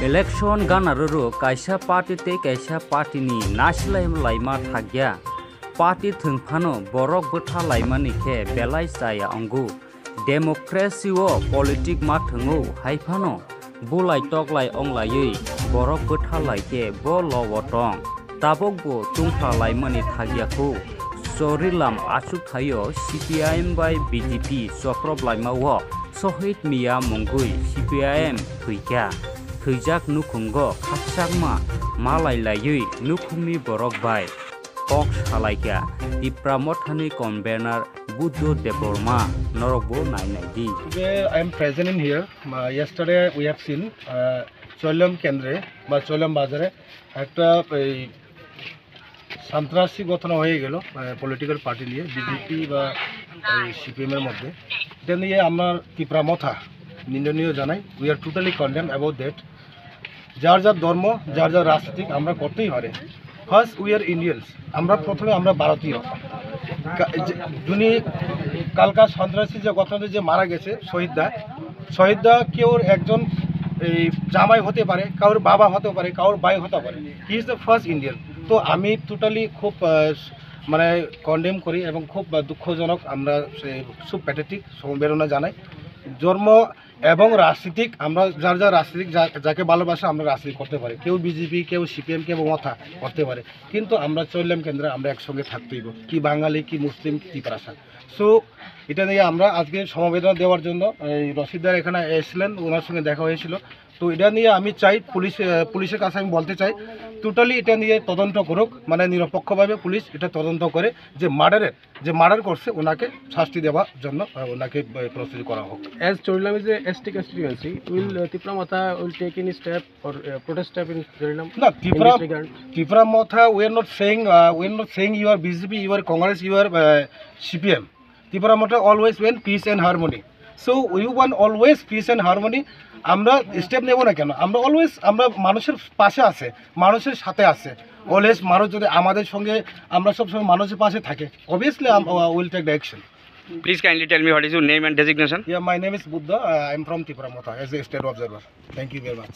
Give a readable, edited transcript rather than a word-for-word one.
Election ganaruru kaisa party te kaisa party ni nasilai laima thagya party thungphano borok botha laimani khe belai saya angu democracy o politic ma thungu haifano bulai toklai onglai borok botha laike bo lowotong tabok bo tungpha laimani thagya ko sorilam asuk thayo cpim by bjp soprob laima wo sahit miya mongui cpim thwiya thwijak nukhongo khakchangma malai layui nukhumni borok bai ok salaika Tipra Mothani convener Buddho Deborma norokbo nainai. Today I am present in here. Yesterday we have seen Cholam Kendre বা Cholam বাজারে একটা সন্ত্রাসী ঘটনা হয়ে গেল political party নিয়ে BJP বা CPM এর মধ্যে। এটা নিয়ে আমরা ত্রিপুরা মথা নিন্দনীয় জানাই। We are totally condemn about that. যার যার ধর্ম যার যার রাজনীতিক আমরা করতেই পারে। ফার্স্ট উই আর ইন্ডিয়ানস, আমরা প্রথমে আমরা ভারতীয়। যিনি কালকার সন্ত্রাসী যে ঘটনাতে যে মারা গেছে শহীদদা কেউ একজন এই জামাই হতে পারে, কারোর বাবা হতে পারে, কারোর ভাই হতে পারে। He is the first Indian. তো আমি টোটালি খুব মানে কন্ডেম করি এবং খুব দুঃখজনক, আমরা খুব প্যাথেটিক সমবেদনা জানাই। ধর্ম এবং রাজনীতিক আমরা যার যার রাজনীতিক যাকে ভালোবাসা আমরা রাজনীতি করতে পারি। কেউ বিজেপি, কেউ সিপিএম, কেউ মথা করতে পারে, কিন্তু আমরা চললাম কেন্দ্রে আমরা একসঙ্গে থাকতেইব, কি বাঙালি কি মুসলিম কি ভাষা। সো এটা নিয়ে আমরা আজকে সমবেদনা দেওয়ার জন্য এই রশিদদার এখানে এসেছিলেন, ওনার সঙ্গে দেখা হয়েছিল। তো এটা নিয়ে আমি চাই পুলিশের কাছে আমি বলতে চাই টোটালি এটা নিয়ে তদন্ত করুক, মানে নিরপেক্ষভাবে পুলিশ এটা তদন্ত করে যে মার্ডার করছে ওনাকে শাস্তি দেওয়ার জন্য ওনাকে প্রস্তুতি করা হোক। As Chorilam is a ST constituency, will Tipra Motha will take any step or protest step in Chorilam? No, Tipra Motha, we are not saying you are BJP, you are Congress, you are CPM. Tipra Motha always want peace and harmony. So we want always peace and harmony. আমরা step নেব না কেন? আমরা মানুষের পাশে আছে, মানুষের সাথে আছে। অলওয়েজ মানুষ যদি আমাদের সঙ্গে আমরা সবসময় মানুষের পাশে থাকে, obviously we'll take the action. Please kindly tell me what is your name and designation? Yeah, my name is Buddha. I am from Tipra Motha as a state observer. Thank you very much.